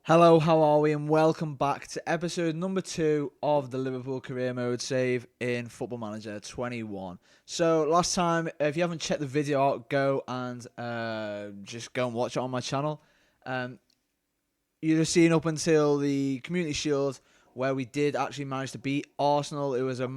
Hello, how are we? And welcome back to episode number 2 of the Liverpool Career Mode save in Football Manager 21. So, last time, if you haven't checked the video out, go and just go and watch it on my channel. You'd have seen up until the Community Shield where we did actually manage to beat Arsenal. It was a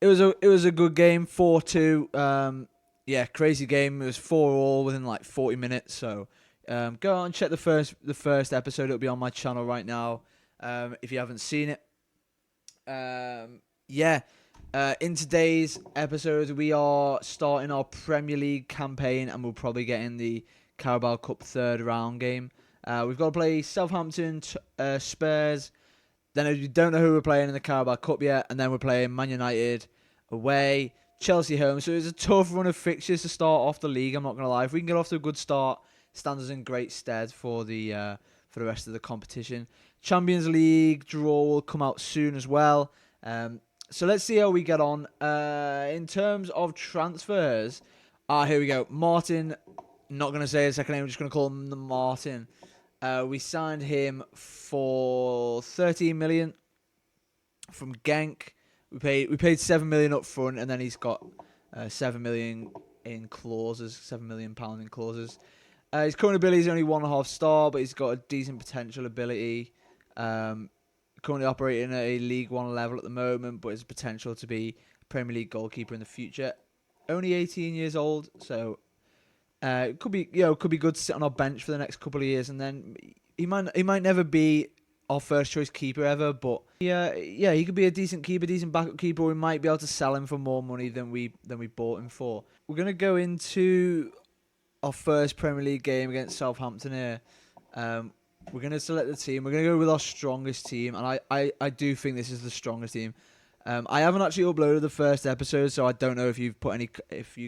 good game, 4-2. Crazy game. It was 4-4 within like 40 minutes. So. Go out and check the first episode. It'll be on my channel right now. If you haven't seen it. In today's episode, we are starting our Premier League campaign, and we'll probably get in the Carabao Cup third round game. We've got to play Southampton, Spurs. Then we don't know who we're playing in the Carabao Cup yet, and then we're playing Man United away, Chelsea home. So it's a tough run of fixtures to start off the league. I'm not gonna lie. If we can get off to a good start, stands us in great stead for the rest of the competition. Champions League draw will come out soon as well. So let's see how we get on. In terms of transfers, here we go. Martin, not going to say his second name, I'm just going to call him the Martin. We signed him for 13 million from Genk. We paid 7 million up front, and then he's got 7 million in clauses, £7 million in clauses. His current ability is only 1.5 star, but he's got a decent potential ability. Currently operating at a League One level at the moment, but has potential to be a Premier League goalkeeper in the future. Only 18 years old, so it could be good to sit on our bench for the next couple of years, and then he might never be our first choice keeper ever, but he could be a decent keeper, decent backup keeper. We might be able to sell him for more money than we bought him for. We're gonna go into our first Premier League game against Southampton here. We're going to select the team. We're going to go with our strongest team, and I do think this is the strongest team. I haven't actually uploaded the first episode, so I don't know if you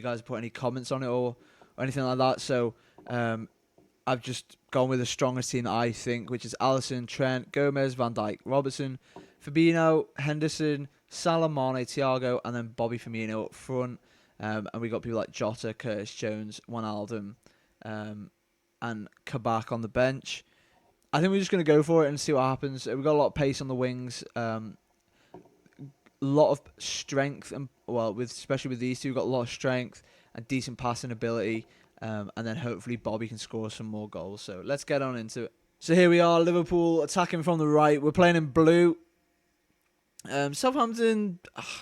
guys put any comments on it or anything like that. So I've just gone with the strongest team that I think, which is Alisson, Trent, Gomez, Van Dijk, Robertson, Fabinho, Henderson, Salah, Mane, Thiago, and then Bobby Firmino up front. And we got people like Jota, Curtis Jones, Wijnaldum, and Kabak on the bench. I think we're just going to go for it and see what happens. We've got a lot of pace on the wings, a lot of strength, and especially with these two, we've got a lot of strength and decent passing ability, and then hopefully Bobby can score some more goals. So let's get on into it. So here we are, Liverpool attacking from the right. We're playing in blue. Southampton,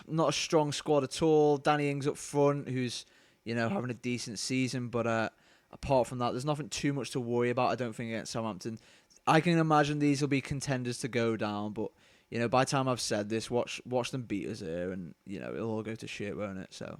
not a strong squad at all. Danny Ings up front, who's having a decent season, but apart from that, there's nothing too much to worry about. I don't think against Southampton. I can imagine these will be contenders to go down, but by the time I've said this, watch them beat us here, and it'll all go to shit, won't it? So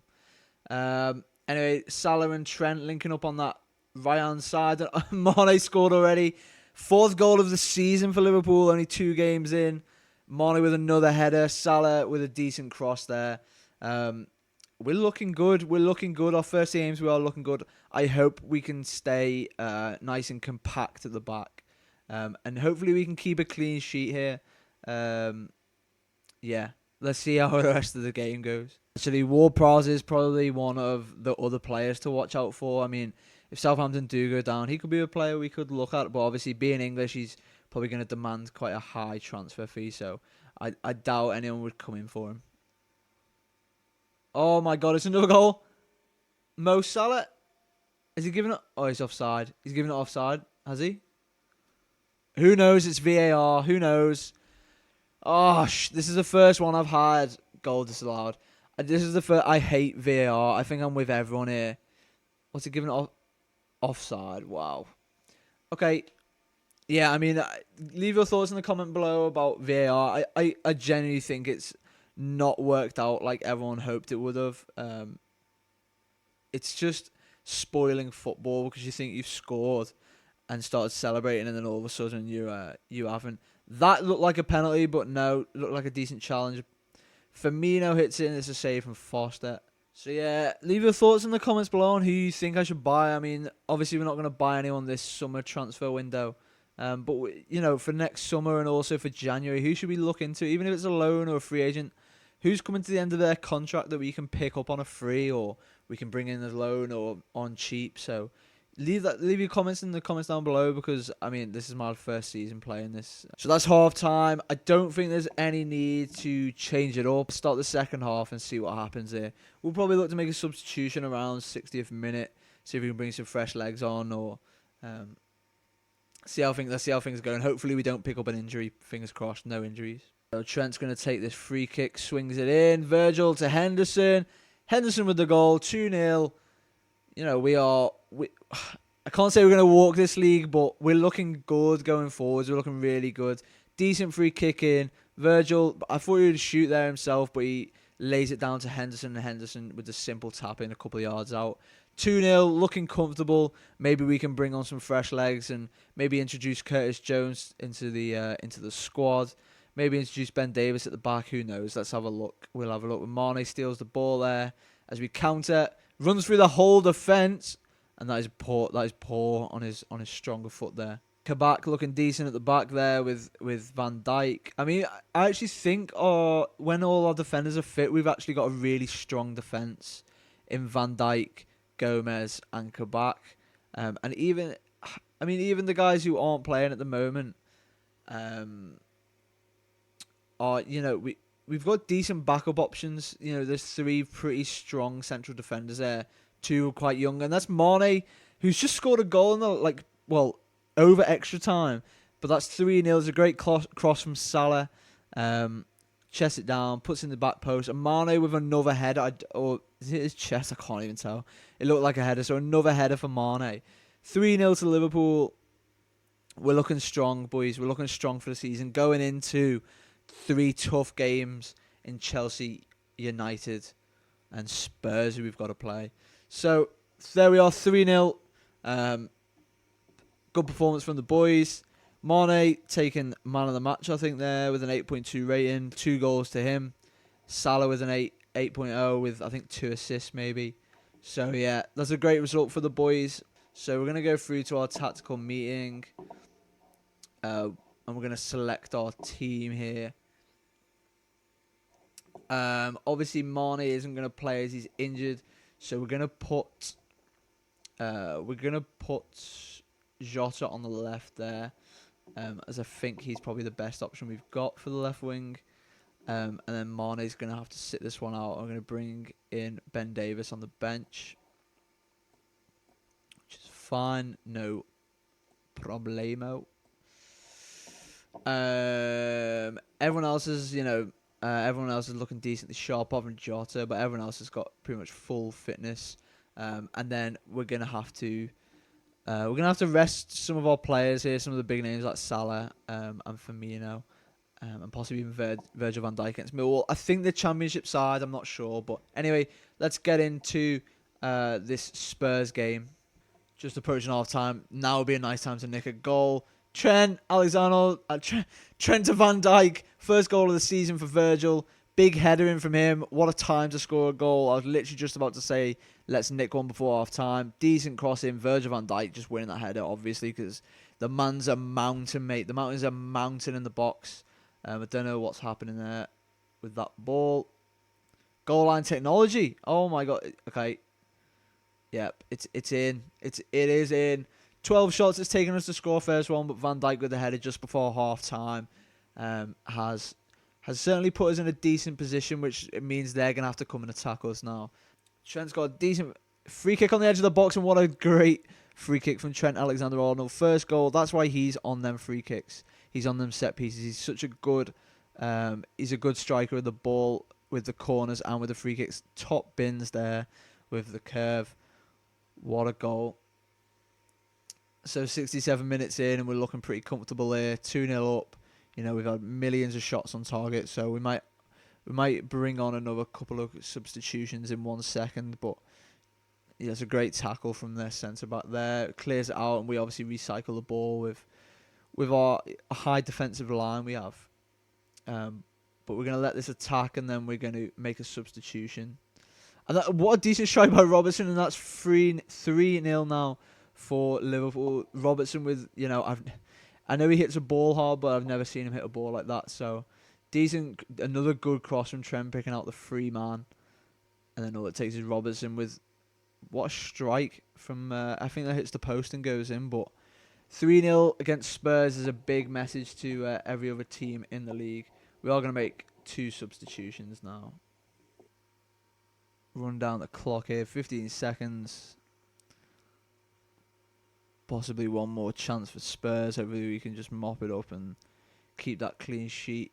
anyway, Salah and Trent linking up on that right hand side. Mane scored already, 4th goal of the season for Liverpool. Only 2 games in. Mane with another header. Salah with a decent cross there. We're looking good. Our first games, we are looking good. I hope we can stay nice and compact at the back. And hopefully we can keep a clean sheet here. Let's see how the rest of the game goes. Actually, Ward-Prowse is probably one of the other players to watch out for. I mean, if Southampton do go down, he could be a player we could look at. But obviously, being English, he's probably going to demand quite a high transfer fee, so I doubt anyone would come in for him. Oh my God, it's another goal. Mo Salah. Is he giving it? Oh, he's offside. He's giving it offside, has he? Who knows? It's VAR. Who knows? Oh, this is the first one I've had goal disallowed. This is the first. I hate VAR. I think I'm with everyone here. What's he giving it offside? Wow. Okay. Yeah, I mean, leave your thoughts in the comment below about VAR. I genuinely think it's not worked out like everyone hoped it would have. It's just spoiling football because you think you've scored and started celebrating, and then all of a sudden you haven't. That looked like a penalty, but no, it looked like a decent challenge. Firmino hits it, and it's a save from Foster. So yeah, leave your thoughts in the comments below on who you think I should buy. I mean, obviously we're not going to buy anyone this summer transfer window. But for next summer and also for January, who should we look into? Even if it's a loan or a free agent, who's coming to the end of their contract that we can pick up on a free, or we can bring in as loan or on cheap? So Leave your comments in the comments down below, because I mean this is my first season playing this. So that's half time. I don't think there's any need to change it up. Start the second half and see what happens here. We'll probably look to make a substitution around 60th minute. See if we can bring some fresh legs on, or let's see how things are going. Hopefully we don't pick up an injury. Fingers crossed, no injuries. So Trent's going to take this free kick, swings it in. Virgil to Henderson. Henderson with the goal, 2-0. You know, I can't say we're going to walk this league, but we're looking good going forwards. We're looking really good. Decent free kick in. Virgil, I thought he would shoot there himself, but he lays it down to Henderson, and Henderson with the simple tap in a couple of yards out. 2-0, looking comfortable. Maybe we can bring on some fresh legs and maybe introduce Curtis Jones into the squad. Maybe introduce Ben Davis at the back. Who knows? Let's have a look. We'll have a look. Mane steals the ball there as we counter. Runs through the whole defence. And that is poor on his stronger foot there. Kabak looking decent at the back there with Van Dijk. I mean, I actually think when all our defenders are fit, we've actually got a really strong defence in Van Dijk, Gomez, and Kabak. And even the guys who aren't playing at the moment, we've got decent backup options. You know, there's 3 pretty strong central defenders there. 2 are quite young, and that's Mane, who's just scored a goal in the over extra time. But that's 3-0. It's a great cross from Salah. Chests it down, puts in the back post. And Mane with another header, or is it his chest? I can't even tell. It looked like a header, so another header for Mane. 3-0 to Liverpool. We're looking strong, boys. We're looking strong for the season. Going into 3 tough games in Chelsea, United, and Spurs, who we've got to play. So, there we are, 3-0. Good performance from the boys. Mane taking man of the match, I think, there, with an 8.2 rating. 2 goals to him. Salah with an 8.0 with, I think, 2 assists, maybe. So, yeah, that's a great result for the boys. So, we're going to go through to our tactical meeting. And we're going to select our team here. Obviously, Mane isn't going to play as he's injured. So we're gonna put Jota on the left there, as I think he's probably the best option we've got for the left wing. And then Mane's gonna have to sit this one out. I'm gonna bring in Ben Davis on the bench, which is fine, no problemo. Everyone else is, everyone else is looking decently sharp, other than Jota, but everyone else has got pretty much full fitness. And then we're gonna have to rest some of our players here, some of the big names like Salah and Firmino, and possibly even Virgil van Dijk against Millwall. I think the Championship side, I'm not sure, but anyway, let's get into this Spurs game. Just approaching half time. Now would be a nice time to nick a goal. Trent to Van Dijk. First goal of the season for Virgil. Big header in from him. What a time to score a goal. I was literally just about to say, let's nick one before half time. Decent cross in. Virgil van Dijk just winning that header, obviously, because the man's a mountain, mate. The mountain's a mountain in the box. I don't know what's happening there with that ball. Goal line technology. Oh my god. Okay. Yep, it's in. It is in. 12 shots it's taken us to score first one, but Van Dijk with the header just before half time has certainly put us in a decent position, which it means they're going to have to come and attack us now. Trent's got a decent free kick on the edge of the box, and what a great free kick from Trent Alexander-Arnold. First goal, that's why he's on them free kicks. He's on them set pieces. He's such a good striker with the ball, with the corners and with the free kicks. Top bins there with the curve. What a goal. So 67 minutes in, and we're looking pretty comfortable here. 2-0 up. We've had millions of shots on target, so we might bring on another couple of substitutions in 1 second. But yeah, it's a great tackle from their centre back there. It clears it out, and we obviously recycle the ball with our high defensive line we have. But we're going to let this attack, and then we're going to make a substitution. And what a decent strike by Robertson, and that's 3-0 now for Liverpool. Robertson with, I know he hits a ball hard, but I've never seen him hit a ball like that. So, decent, another good cross from Trent picking out the free man. And then all it takes is Robertson with what a strike from, I think that hits the post and goes in, but 3-0 against Spurs is a big message to every other team in the league. We are going to make 2 substitutions now. Run down the clock here, 15 seconds. Possibly one more chance for Spurs. Hopefully we can just mop it up and keep that clean sheet.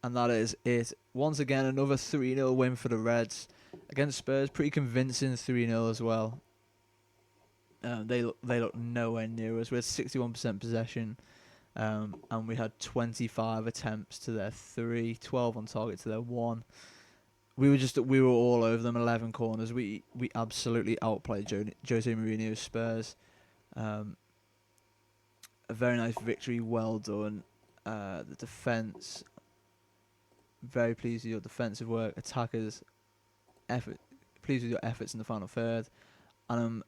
And that is it. Once again, another 3-0 win for the Reds against Spurs. Pretty convincing 3-0 as well. They look nowhere near us. We had 61% possession, and we had 25 attempts to their 3, 12 on target to their 1. We were all over them, 11 corners. We absolutely outplayed Jose Mourinho's Spurs. A very nice victory, well done. The defence, very pleased with your defensive work. Attackers, pleased with your efforts in the final third. And I'm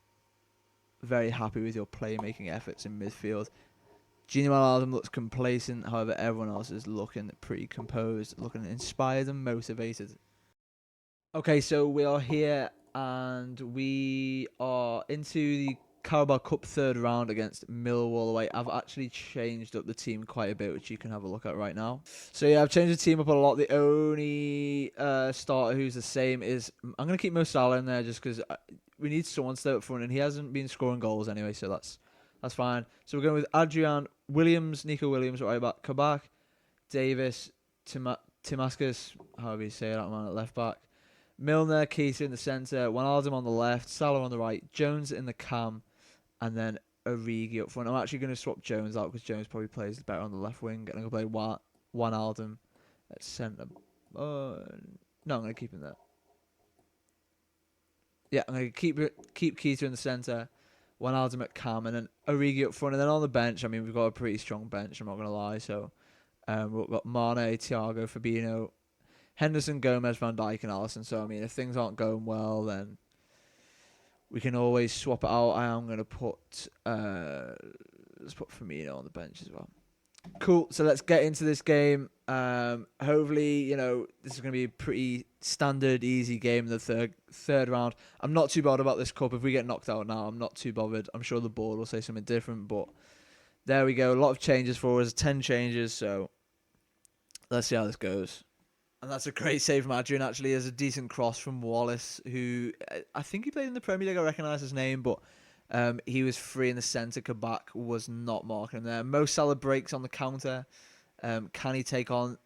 very happy with your playmaking efforts in midfield. Gini Wijnaldum looks complacent, however everyone else is looking pretty composed, looking inspired and motivated. Okay, so we are here and we are into the Carabao Cup third round against Millwall away. I've actually changed up the team quite a bit, which you can have a look at right now. So yeah, I've changed the team up a lot. The only starter who's the same is, I'm going to keep Mo Salah in there just because we need someone to stay up front, and he hasn't been scoring goals anyway, so that's fine. So we're going with Adrian Williams, Nico Williams right back, Kabak, Davis, Timaskas, however you say that man, at left back, Milner, Keita in the centre, Wijnaldum on the left, Salah on the right, Jones in the cam, and then Origi up front. I'm actually going to swap Jones out because Jones probably plays better on the left wing, and I'm going to play Wijnaldum at centre. No, I'm going to keep him there. Yeah, I'm going to keep Keita in the centre, Wijnaldum at cam, and then Origi up front. And then on the bench, I mean, we've got a pretty strong bench, I'm not going to lie. So we've got Mane, Thiago, Fabinho, Henderson, Gomez, Van Dijk, and Alisson. So, I mean, if things aren't going well, then we can always swap it out. I am going to put let's put Firmino on the bench as well. Cool. So let's get into this game. Hopefully, this is going to be a pretty standard, easy game in the third round. I'm not too bothered about this cup. If we get knocked out now, I'm not too bothered. I'm sure the board will say something different, but there we go. A lot of changes for us. 10 changes. So let's see how this goes. And that's a great save from Adrian, actually. There's a decent cross from Wallace, who I think he played in the Premier League. I recognise his name, but he was free in the centre. Kabak was not marking him there. Mo Salah breaks on the counter. Can he take on?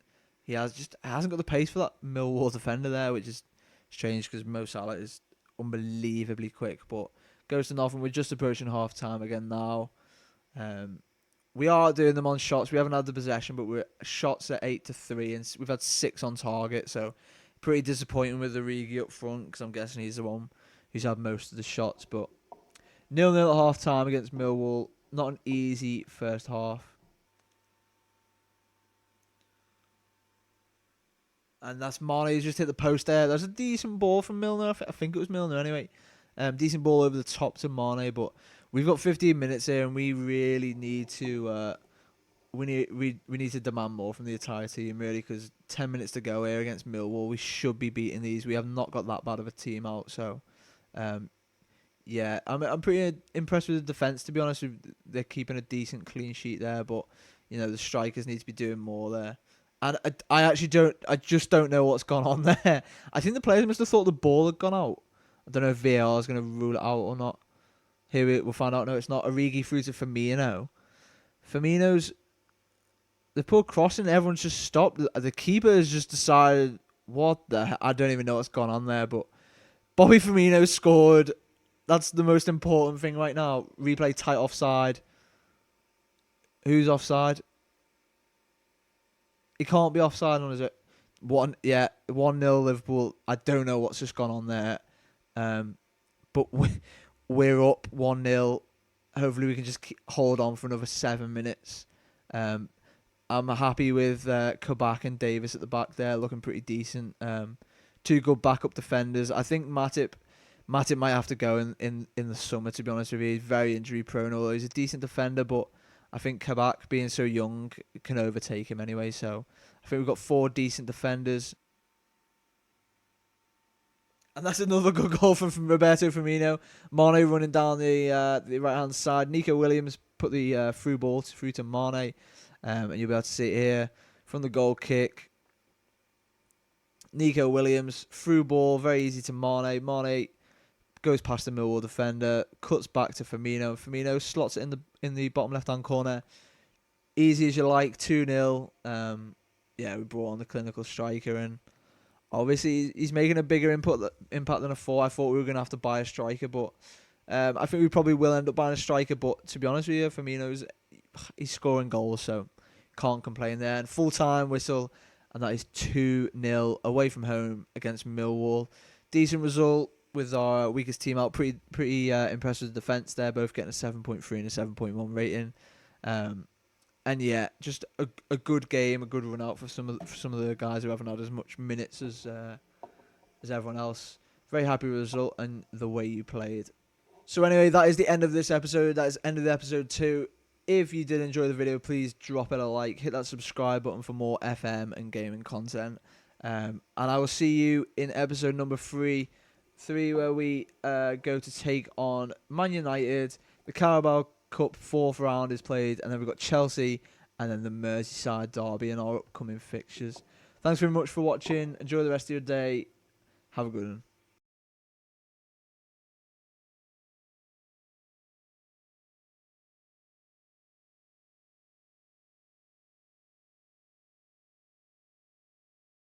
He hasn't got the pace for that Millwall defender there, which is strange because Mo Salah is unbelievably quick. But goes to nothing. We're just approaching half time again now. We are doing them on shots. We haven't had the possession, but we're shots at 8-3, and we've had 6 on target. So pretty disappointing with Origi up front because I'm guessing he's the one who's had most of the shots. But 0-0 at half time against Millwall. Not an easy first half. And that's Mane who's just hit the post there. There's a decent ball from Milner. I think it was Milner anyway. Decent ball over the top to Mane, but we've got 15 minutes here, and we really need to we need to demand more from the entire team, really, because 10 minutes to go here against Millwall. We should be beating these. We have not got that bad of a team out, so yeah, I'm pretty impressed with the defence, to be honest. They're keeping a decent clean sheet there, but the strikers need to be doing more there. And I just don't know what's gone on there. I think the players must have thought the ball had gone out. I don't know if VAR is going to rule it out or not. Here we'll find out. No, it's not. Origi through to Firmino. Firmino's the poor crossing. Everyone's just stopped. The keeper has just decided, what the hell? I don't even know what's gone on there. But Bobby Firmino scored. That's the most important thing right now. Replay tight offside. Who's offside? He can't be offside on, is it? 1-0 Liverpool. I don't know what's just gone on there. But we're up 1-0. Hopefully we can just hold on for another 7 minutes. I'm happy with Kabak and Davis at the back there, looking pretty decent. 2 good backup defenders. I think Matip might have to go in the summer, to be honest with you. He's very injury prone, although he's a decent defender, but I think Kabak, being so young, can overtake him anyway. So I think we've got 4 decent defenders. And that's another good goal from Roberto Firmino. Mane running down the right-hand side. Nico Williams put the through ball through to Mane. And you'll be able to see it here from the goal kick. Nico Williams, through ball, very easy to Mane. Mane goes past the Millwall defender, cuts back to Firmino. Firmino slots it in the bottom left-hand corner. Easy as you like, 2-0. We brought on the clinical striker, and obviously he's making a bigger impact than I thought. I thought we were going to have to buy a striker, but I think we probably will end up buying a striker. But to be honest with you, he's scoring goals, so can't complain there. And full-time whistle, and that is 2-0 away from home against Millwall. Decent result with our weakest team out. Pretty impressed with the defence there, both getting a 7.3 and a 7.1 rating. And yeah, just a good game, a good run out for some of the guys who haven't had as much minutes as everyone else. Very happy with the result and the way you played. So anyway, that is the end of this episode. That is the end of the episode 2. If you did enjoy the video, please drop it a like, hit that subscribe button for more FM and gaming content. And I will see you in episode number 3, where we go to take on Man United. The Carabao Cup 4th round is played, and then we've got Chelsea and then the Merseyside derby in our upcoming fixtures. Thanks very much for watching. Enjoy the rest of your day. Have a good one.